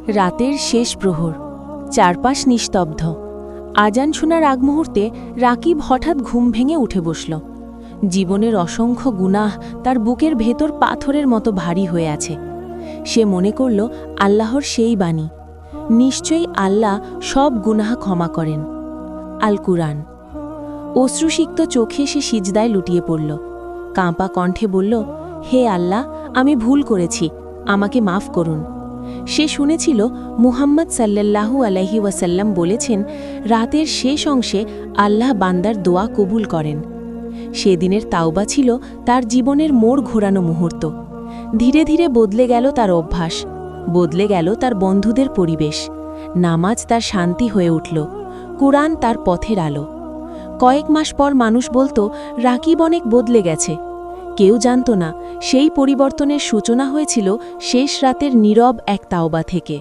রাতের শেষ প্রহর, চারপাশ নিস্তব্ধ। আজান শোনার আগ মুহূর্তে রাকিব হঠাৎ ঘুম ভেঙে উঠে বসল। জীবনের অসংখ্য গুনাহ তার বুকের ভেতর পাথরের মতো ভারী হয়ে আছে। সে মনে করল আল্লাহর সেই বাণী, নিশ্চয়ই আল্লাহ সব গুনাহ ক্ষমা করেন। আল কুরআন। অশ্রুসিক্ত চোখে সে সিজদায় লুটিয়ে পড়ল। কাঁপা কণ্ঠে বলল, হে আল্লাহ, আমি ভুল করেছি, আমাকে মাফ করুন। সে শুনেছিল মুহাম্মদ সাল্লাল্লাহু আলাইহি ওয়াসাল্লাম বলেছেন, রাতের শেষ অংশে আল্লাহ বান্দার দোয়া কবুল করেন। সেদিনের তাওবা ছিল তার জীবনের মোড় ঘোরানো মুহূর্ত। ধীরে ধীরে বদলে গেল তার অভ্যাস, বদলে গেল তার বন্ধুদের পরিবেশ। নামাজ তার শান্তি হয়ে উঠল, কুরআন তার পথের আলো। কয়েক মাস পর মানুষ বলতো, রাকিব অনেক বদলে গেছে। কেউ জানত না সেই পরিবর্তনের সূচনা হয়েছিল শেষ রাতের নীরব এক তাওবা থেকে।